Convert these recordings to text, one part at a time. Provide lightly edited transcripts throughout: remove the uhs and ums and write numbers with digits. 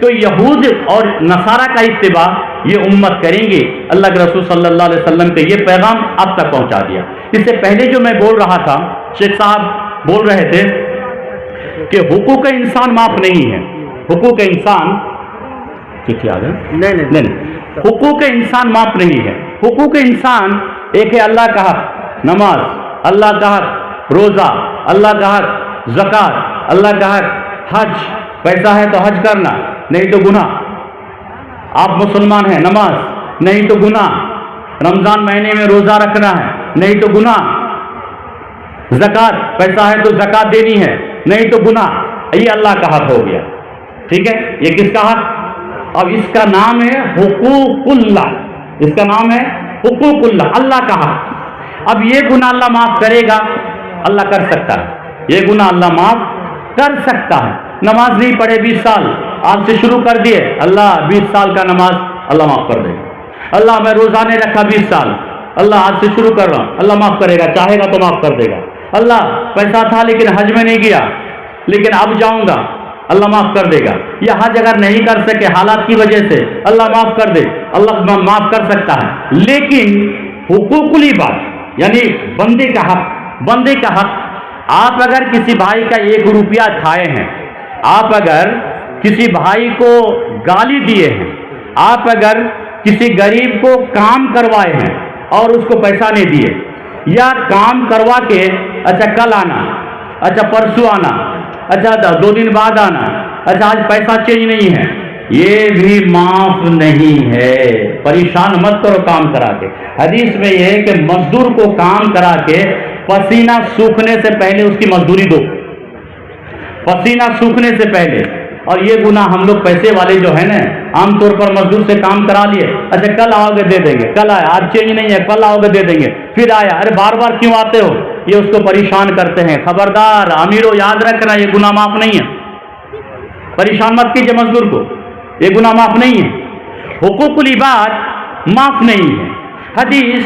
تو یہود اور نصارہ کا اتباع یہ امت کریں گے. اللہ کے رسول صلی اللہ علیہ وسلم کے یہ پیغام اب تک پہنچا دیا. اس سے پہلے جو میں بول رہا تھا، شیخ صاحب بول رہے تھے کہ حقوق انسان معاف نہیں ہے. حقوق انسان نہیں، حقوق انسان معاف نہیں ہے. حقوق انسان ایک ہے اللہ کا حق نماز، اللہ کا حق روزہ، اللہ کا حق زکوٰۃ، اللہ کا حق حج. پیسہ ہے تو حج کرنا، نہیں تو گناہ. آپ مسلمان ہیں، نماز نہیں تو گناہ. رمضان مہینے میں روزہ رکھنا ہے، نہیں تو گناہ. زکوٰۃ پیسہ ہے تو زکوٰۃ دینی ہے، نہیں تو گناہ. یہ اللہ کا حق ہو گیا. ٹھیک ہے، یہ کس کا حق؟ اب اس کا نام ہے حقوق اللہ. اس کا نام ہے حقوق اللہ، اللہ کا حق. اب یہ گناہ اللہ معاف کرے گا؟ اللہ کر سکتا ہے. یہ گناہ اللہ معاف کر سکتا ہے. نماز نہیں پڑھے 20 سال، آج سے شروع کر دیے، اللہ 20 سال کا نماز اللہ معاف کر دے گا. اللہ میں روزہ نہیں رکھا 20 سال، اللہ آج سے شروع کر رہا ہوں، اللہ معاف کرے گا، چاہے گا تو معاف کر دے گا. اللہ پیسہ تھا لیکن حج میں نہیں گیا، لیکن اب جاؤں گا، اللہ معاف کر دے گا. یہ حج اگر نہیں کر سکے حالات کی وجہ سے، اللہ معاف کر دے، اللہ معاف کر سکتا ہے. لیکن حقوق العباد یعنی بندے کا حق، بندے کا حق. آپ اگر کسی بھائی کا 1 روپیہ کھائے ہیں، آپ اگر کسی بھائی کو گالی دیے ہیں، آپ اگر کسی غریب کو کام کروائے ہیں اور اس کو پیسہ نہیں دیے، یا کام کروا کے اچھا کل آنا، اچھا پرسوں آنا، اچھا 2 دن بعد آنا، اچھا آج پیسہ چینج نہیں ہے، یہ بھی معاف نہیں ہے. پریشان مت کرو کام کرا کے. حدیث میں یہ ہے کہ مزدور کو کام کرا کے پسینہ سوکھنے سے پہلے اس کی مزدوری دو، پسینہ سوکھنے سے پہلے. اور یہ گناہ ہم لوگ پیسے والے جو ہیں نا، عام طور پر مزدور سے کام کرا لیے، اچھا کل آؤ گے دے دیں گے، کل آیا آج چینج نہیں ہے، کل آؤ گے دے دیں گے، پھر آیا، ارے بار بار کیوں آتے ہو؟ یہ اس کو پریشان کرتے ہیں. خبردار امیروں، یاد رکھنا یہ گناہ معاف نہیں ہے. پریشان مت کیجیے مزدور کو، یہ گناہ معاف نہیں ہے. حقوق العباد معاف نہیں ہے. حدیث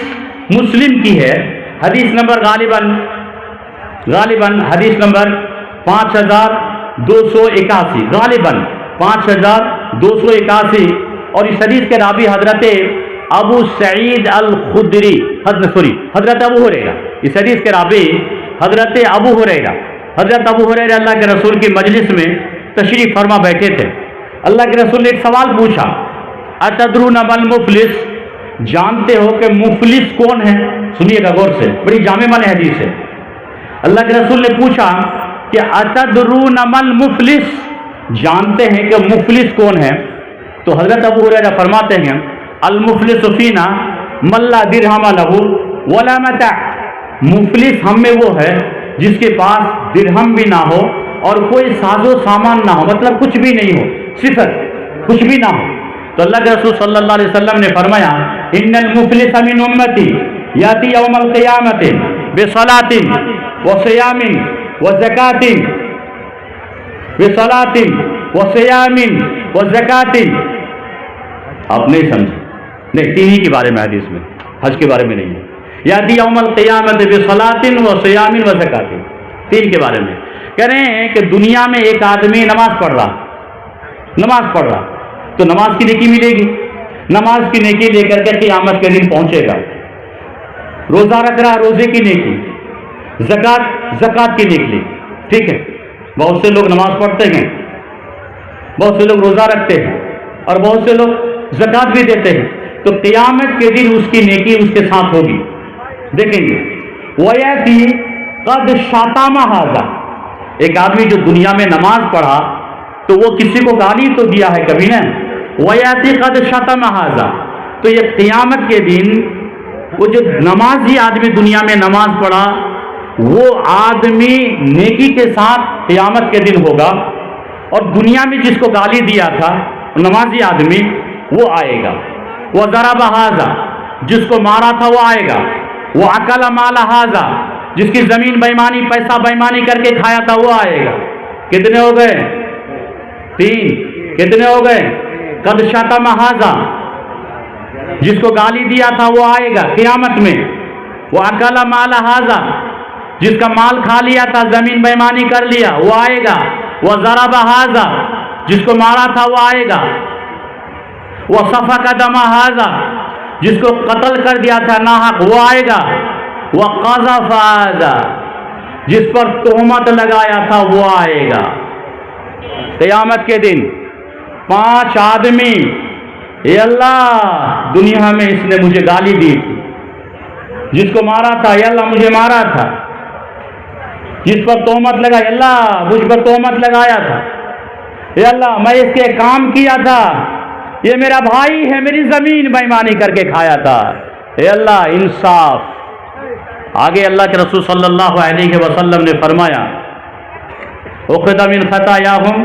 مسلم کی ہے، حدیث نمبر غالباً حدیث نمبر 5281، غالباً 5281. اور اس حدیث کے راوی حضرت ابو سعید الخدری، حضرت ابو ہریرہ. اس حدیث کے راوی حضرت ابو ہریرہ. حضرت ابو ہریرہ اللہ کے رسول کی مجلس میں تشریف فرما بیٹھے تھے. اللہ کے رسول نے ایک سوال پوچھا، اتدرون مل مفلس، جانتے ہو کہ مفلس کون ہے؟ سنیے گا غور سے، بڑی جامع معنی حدیث ہے. اللہ کے رسول نے پوچھا کہ اتدرون مل مفلس، جانتے ہیں کہ مفلس کون ہے؟ تو حضرت ابو ہریرہ فرماتے ہیں، المفلس فینا من لا درہم لہ ولا متاع. مفلس ہم میں وہ ہے جس کے پاس درہم بھی نہ ہو اور کوئی ساز و سامان نہ ہو، مطلب کچھ بھی نہیں ہو، صفر کچھ بھی نہ ہو. تو اللہ کے رسول صلی اللہ علیہ وسلم نے فرمایا، ان المفلس من امتی یاتی یوم القیامت بصلاۃ وصیام وزکاۃ، بصلاۃ وصیام وزکاۃ. آپ نہیں سمجھے؟ نہیں، 3 ہی کے بارے میں حدیث میں، حج کے بارے میں نہیں ہے. یاتی یوم القیامت بصلاۃ وصیام وزکاۃ، 3 کے بارے میں. کہہ رہے ہیں کہ دنیا میں ایک آدمی نماز پڑھ رہا تو نماز کی نیکی ملے گی، نماز کی نیکی لے کر کے قیامت کے دن پہنچے گا. روزہ رکھ رہا، روزے کی نیکی، زکوٰۃ کی نیکی. ٹھیک ہے، بہت سے لوگ نماز پڑھتے ہیں، بہت سے لوگ روزہ رکھتے ہیں، اور بہت سے لوگ زکوٰۃ بھی دیتے ہیں. تو قیامت کے دن اس کی نیکی اس کے ساتھ ہوگی. دیکھیں گے وَيَأْتِي قَدْ شَتَمَ هَذَا، ایک آدمی جو دنیا میں نماز پڑھا تو وہ کسی کو گالی تو دیا ہے کبھی نا، وَيَأْتِي قَدْ شَتَمَ هَذَا. تو یہ قیامت کے دن وہ جو نمازی آدمی دنیا میں نماز پڑھا، وہ آدمی نیکی کے ساتھ قیامت کے دن ہوگا، اور دنیا میں جس کو گالی دیا تھا نمازی آدمی وہ آئے گا. وَضَرَبَ هَذَا، جس کو مارا تھا وہ آئے گا. وَأَكَلَ مَالَ هَذَا، جس کی زمین بےمانی، پیسہ بےمانی کر کے کھایا تھا وہ آئے گا. کتنے ہو گئے؟ 3. کتنے ہو گئے؟ قَدْ شَتَمَ هَذَا، جس کو گالی دیا تھا وہ آئے گا قیامت میں. وَأَكَلَ مَالَ هَذَا، جس کا مال کھا لیا تھا، زمین بےمانی کر لیا، وہ آئے گا. وَضَرَبَ هَذَا، جس کو مارا تھا وہ آئے گا. وَسَفَكَ دَمَ هَذَا جس کو قتل کر دیا تھا ناحق وہ آئے گا. وَقَذَفَ هَذَا جس پر تہمت لگایا تھا وہ آئے گا. قیامت کے دن 5 آدمی، اے اللہ دنیا میں اس نے مجھے گالی دی تھی، جس کو مارا تھا اے اللہ مجھے مارا تھا، جس پر تہمت لگا اے اللہ مجھ پر تہمت لگایا تھا، اے اللہ میں اس کے کام کیا تھا، یہ میرا بھائی ہے، میری زمین بےایمانی کر کے کھایا تھا، اے اللہ انصاف. آگے اللہ کے رسول صلی اللہ علیہ وسلم نے فرمایا اخذ من خطاياهم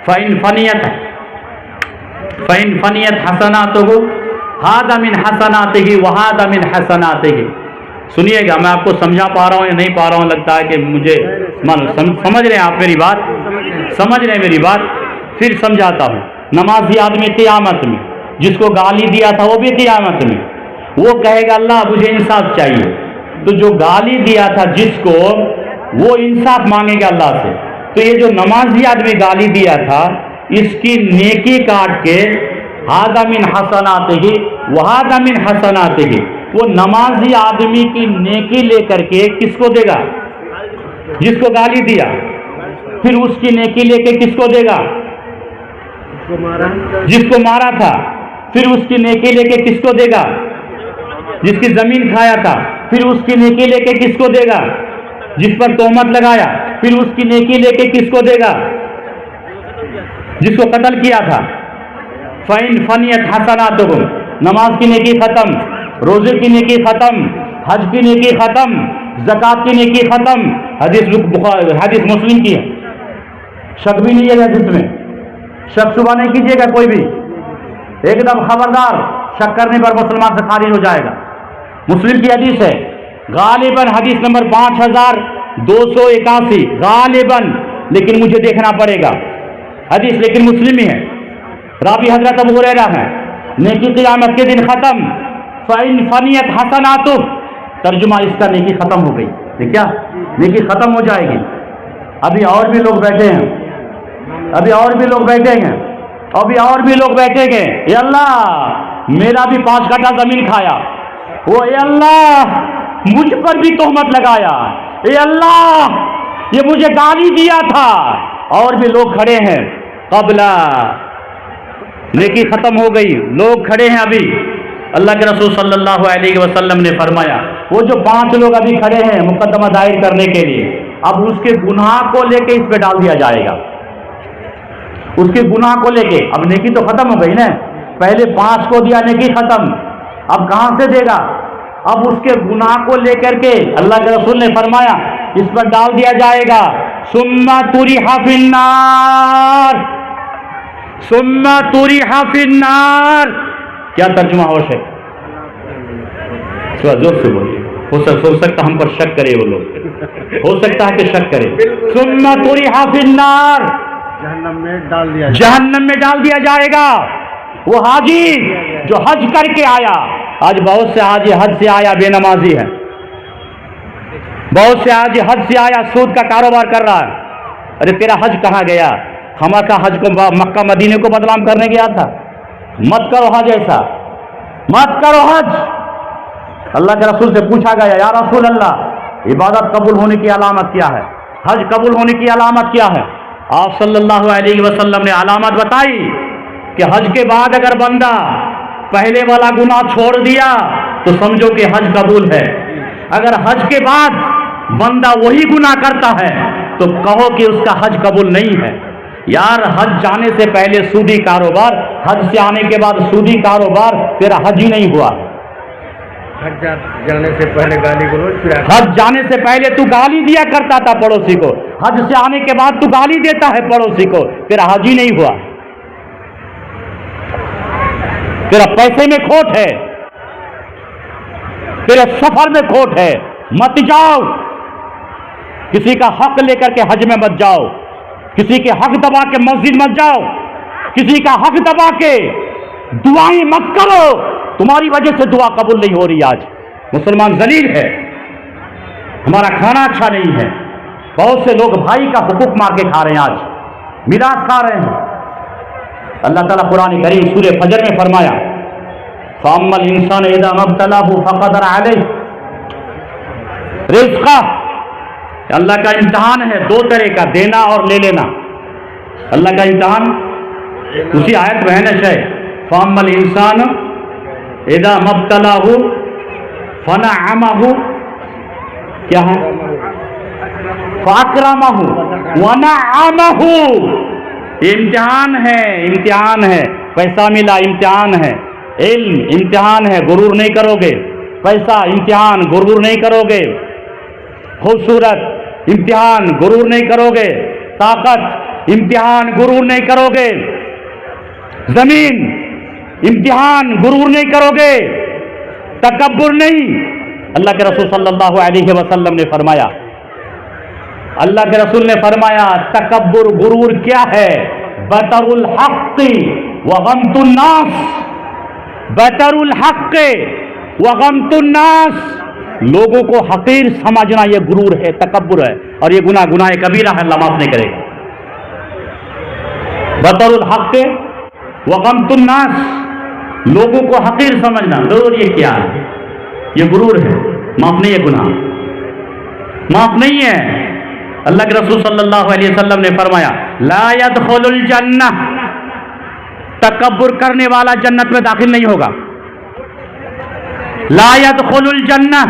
فإن فنيت حسناته هذا من حسناته وهذا من حسناته. سنیے گا، میں آپ کو سمجھا پا رہا ہوں یا نہیں پا رہا ہوں، لگتا ہے کہ مجھے سمجھ رہے ہیں آپ میری بات، سمجھ رہے ہیں میری بات. پھر سمجھاتا ہوں. نمازی آدمی قیامت میں جس کو گالی دیا تھا وہ بھی قیامت میں وہ کہے گا اللہ مجھے انصاف چاہیے. تو جو گالی دیا تھا جس کو وہ انصاف مانگے گا اللہ سے. تو یہ جو نمازی آدمی گالی دیا تھا اس کی نیکی کاٹ کے ہذا من حسناتہ وہذا من حسناتہ، وہ نمازی آدمی کی نیکی لے کر کے کس کو دے گا؟ جس کو گالی دیا. پھر اس کی نیکی لے کے کس کو دے گا؟ جس کو مارا تھا. پھر اس کی نیکی لے کے کس کو دے گا؟ جس کی زمین کھایا تھا. پھر اس کی نیکی لے کے کس کو دے گا؟ جس پر تہمت لگایا. پھر اس کی نیکی لے کے کس کو دے گا؟ جس کو قتل کیا تھا. فَإِنْ فَنِيَتْ حَسَنَاتُهُمْ نماز کی نیکی ختم، روزے کی نیکی ختم، حج کی نیکی ختم، زکوٰۃ کی نیکی ختم. حدیث مسلم کی ہے، شک بھی نہیں ہے حدیث میں، شک شبہ نہیں کیجیے گا کوئی بھی، ایک دم خبردار، شک کرنے پر مسلمان سے خارج ہو جائے گا. مسلم کی حدیث ہے، غالباً حدیث نمبر 5281 غالباً، لیکن مجھے دیکھنا پڑے گا حدیث، لیکن مسلم ہی ہے. راوی حضرت ابو ہریرہ ہے. نیکی قیامت کے دن ختم. فَإِنْ فَنِيَتْ حَسَنَاتُهُ ترجمہ اس کا نیکی ختم ہو گئی. کیا نیکی ختم ہو جائے گی؟ ابھی اور بھی لوگ بیٹھے ہیں، ابھی اور بھی لوگ بیٹھے ہیں، ابھی اور بھی لوگ بیٹھے گے. اے اللہ میرا بھی 5 کٹھا زمین کھایا، وہ اے اللہ مجھ پر بھی تہمت لگایا، اے اللہ یہ مجھے گالی دیا تھا. اور بھی لوگ کھڑے ہیں. قبل نیکی ختم ہو گئی، لوگ کھڑے ہیں ابھی. اللہ کے رسول صلی اللہ علیہ وسلم نے فرمایا وہ جو 5 لوگ ابھی کھڑے ہیں مقدمہ دائر کرنے کے لیے، اب اس کے گناہ کو لے کے اس پہ ڈال دیا جائے گا. اس کے گناہ کو لے کے، اب نیکی تو ختم ہو گئی نا، پہلے 5 کو دیا نیکی ختم، اب کہاں سے دے گا؟ اب اس کے گناہ کو لے کر کے اللہ کے رسول نے فرمایا اس پر ڈال دیا جائے گا. ثم طرح فی النار، ثم طرح فی النار. کیا ترجمہ ہو ہے؟ تھوڑا زور سے بولیے، ہو سکتا ہم پر شک کرے وہ لوگ، ہو سکتا ہے کہ شک کرے. ثم طرح فی النار جہنم میں ڈال دیا جائے گا. وہ حاجی جو حج کر کے آیا، آج بہت سے حاجی حج سے آیا بے نمازی ہے، بہت سے حاجی حج سے آیا سود کا کاروبار کر رہا ہے. ارے تیرا حج کہاں گیا؟ خامخواہ حج کو مکہ مدینے کو بدنام کرنے گیا تھا. مت کرو حج، ایسا مت کرو حج. اللہ کے رسول سے پوچھا گیا یا رسول اللہ عبادت قبول ہونے کی علامت کیا ہے؟ حج قبول ہونے کی علامت کیا ہے؟ آپ صلی اللہ علیہ وسلم نے علامت بتائی کہ حج کے بعد اگر بندہ پہلے والا گناہ چھوڑ دیا تو سمجھو کہ حج قبول ہے. اگر حج کے بعد بندہ وہی گناہ کرتا ہے تو کہو کہ اس کا حج قبول نہیں ہے. یار حج جانے سے پہلے سودی کاروبار، حج سے آنے کے بعد سودی کاروبار، تیرا حج ہی نہیں ہوا. حج جانے سے پہلے گالی گلوچ، حج جانے سے پہلے تو گالی دیا کرتا تھا پڑوسی کو، حج سے آنے کے بعد تو گالی دیتا ہے پڑوسی کو، تیرا حج ہی نہیں ہوا. تیرا پیسے میں کھوٹ ہے، تیرے سفر میں کھوٹ ہے. مت جاؤ، کسی کا حق لے کر کے حج میں مت جاؤ، کسی کے حق دبا کے مسجد مت جاؤ، کسی کا حق دبا کے دعائیں مت کرو. تمہاری وجہ سے دعا قبول نہیں ہو رہی. آج مسلمان ذلیل ہے، ہمارا کھانا اچھا نہیں ہے. بہت سے لوگ بھائی کا حقوق مار کے کھا رہے ہیں، آج میراث کھا رہے ہیں. اللہ تعالیٰ قرآن کریم سورہ فجر میں فرمایا فَأَمَّا الْإِنسَانُ إِذَا مَا ابْتَلَاهُ فَقَدَرَ عَلَيْهِ رِزْقَهُ، اللہ کا امتحان ہے دو طرح کا، دینا اور لے لینا۔ اللہ کا امتحان اسی آیت میں ہے نا شاید فَأَمَّا الْإِنسَانُ إِذَا مَا ابْتَلَاهُ فَنَعَمَهُ، کیا ہے فَأَكْرَمَهُ وَنَعَمَهُ، امتحان ہے، امتحان ہے، پیسہ ملا امتحان ہے، علم امتحان ہے، غرور نہیں کرو گے، پیسہ امتحان غرور نہیں کرو گے، خوبصورت امتحان غرور نہیں کرو گے، طاقت امتحان غرور نہیں کرو گے، زمین امتحان غرور نہیں کرو گے، تکبر نہیں۔ اللہ کے رسول صلی اللہ علیہ وسلم نے فرمایا، اللہ کے رسول نے فرمایا تکبر غرور کیا ہے؟ بطر الحق وغمت الناس، بطر الحق وغمت الناس، لوگوں کو حقیر سمجھنا یہ غرور ہے، تکبر ہے، اور یہ گناہ کبیرہ ہے، اللہ معاف نہیں کرے گا۔ بطر الحق وغمت الناس، لوگوں کو حقیر سمجھنا، ضرور یہ کیا ہے؟ یہ غرور ہے، معاف نہیں ہے، گناہ معاف نہیں ہے۔ اللہ کے رسول صلی اللہ علیہ وسلم نے فرمایا لا يدخل الجنہ، تکبر کرنے والا جنت میں داخل نہیں ہوگا۔ لا يدخل الجنہ،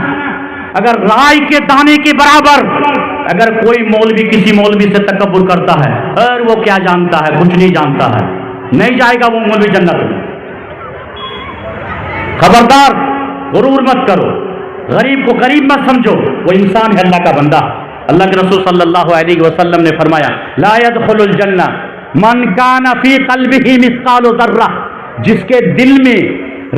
اگر رائی کے دانے کے برابر اگر کوئی مولوی کسی مولوی سے تکبر کرتا ہے، اور وہ کیا جانتا ہے؟ کچھ نہیں جانتا ہے، نہیں جائے گا وہ مولوی جنت میں۔ خبردار، غرور مت کرو، غریب کو غریب مت سمجھو، وہ انسان ہے، اللہ کا بندہ۔ اللہ کے رسول صلی اللہ علیہ وسلم نے فرمایا لا يدخل الجنہ من کان فی قلبہ مثقال ذرہ، جس کے دل میں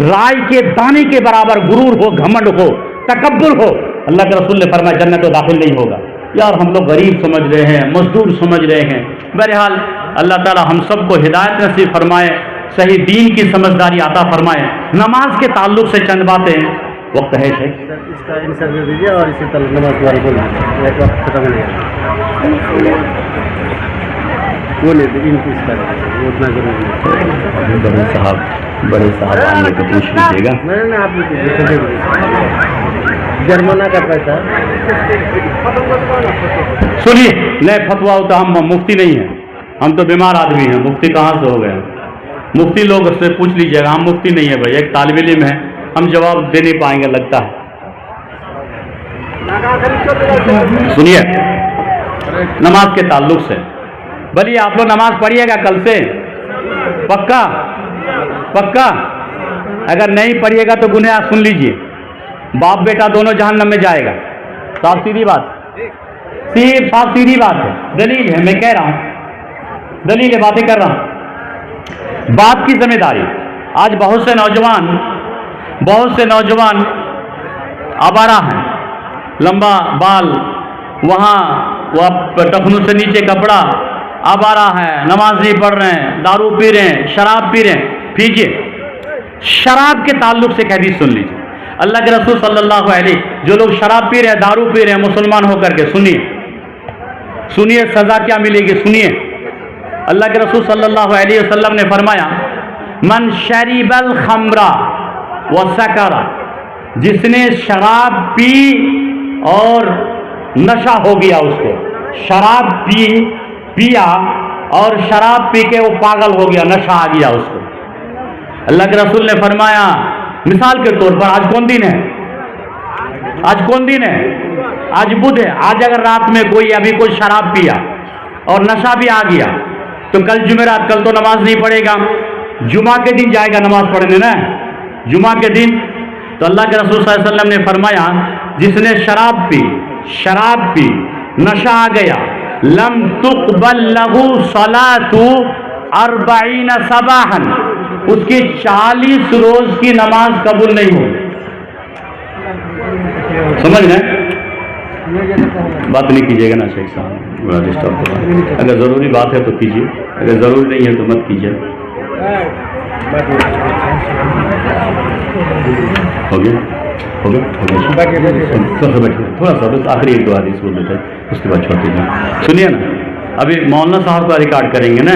رائی کے دانے کے برابر غرور ہو، گھمنڈ ہو، تکبر ہو، اللہ کے رسول نے فرمایا جنت میں داخل نہیں ہوگا۔ یار ہم لوگ غریب سمجھ رہے ہیں، مزدور سمجھ رہے ہیں، بہرحال اللہ تعالی ہم سب کو ہدایت نصیب فرمائے، صحیح دین کی سمجھداری عطا فرمائے۔ نماز کے تعلق سے چند باتیں، وقت ہے شیخ؟ اس کا انٹرویو دیجیے اور اسی طرح نماز کے بارے میں ایک وقت ختم ہو گیا وہ نہیں ان کی اس کا وہ اتنا ضروری ہے۔ بڑے صاحب آئیں تو پوچھ لیجیے گا۔ میں نے آپ جرمانہ کا پیسہ سنیے، نئے فتوا ہوتا، ہم مفتی نہیں ہیں، ہم تو بیمار آدمی ہیں، مفتی کہاں سے ہو گئے؟ مفتی لوگ اس سے پوچھ لیجیے گا، ہم مفتی نہیں ہے بھائی، ایک طالب علم ہے، ہم جواب دے نہیں پائیں گے لگتا ہے۔ سنیے، نماز کے تعلق سے بھلی آپ لوگ نماز پڑھیے گا کل سے، پکا پکا؟ اگر نہیں پڑھیے گا تو گناہ سن لیجئے، باپ بیٹا دونوں جہنم میں جائے گا، صاف سیدھی بات، صاف سیدھی بات ہے، دلیل ہے، میں کہہ رہا ہوں، دلیل ہے، باتیں کر رہا ہوں۔ باپ کی ذمہ داری، آج بہت سے نوجوان آوارہ ہیں، لمبا بال، وہاں وہ ٹخنوں سے نیچے کپڑا، آوارہ ہیں، نماز نہیں پڑھ رہے ہیں، دارو پی رہے ہیں، شراب پی رہے ہیں۔ پیجیے، شراب کے تعلق سے ایک حدیث سن لیجیے، اللہ کے رسول صلی اللہ علیہ، جو لوگ شراب پی رہے ہیں، دارو پی رہے ہیں مسلمان ہو کر کے، سنیے سزا کیا ملے گی، سنیے۔ اللہ کے رسول صلی اللہ علیہ وسلم نے فرمایا من شرب الخمر وسکر، جس نے شراب پی اور نشہ ہو گیا، اس کو شراب پیا اور شراب پی کے وہ پاگل ہو گیا، نشہ آ گیا اس کو، اللہ کے رسول نے فرمایا مثال کے طور پر آج کون دن ہے؟ آج بدھ ہے، آج اگر رات میں کوئی شراب پیا اور نشہ بھی آ گیا تو کل جمعرات، کل تو نماز نہیں پڑھے گا، جمعہ کے دن جائے گا نماز پڑھنے نا، جمعہ کے دن۔ تو اللہ کے رسول صلی اللہ علیہ وسلم نے فرمایا جس نے شراب پی نشہ آ گیا، لم تقبل لہ صلاۃ 40 صباحا، اس کی 40 روز کی نماز قبول نہیں ہوگی۔ سمجھ گئے؟ بات نہیں کیجیے گا نا شیخ صاحب، اگر ضروری بات ہے تو کیجیے، اگر ضروری نہیں ہے تو مت کیجیے۔ ہو گیا تھوڑا سا بس آخری ایک دو حدیث بول دیتے ہیں، اس کے بعد چھوڑ دیجیے۔ سنیے نا، ابھی مولانا صاحب کا ریکارڈ کریں گے نا،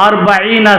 40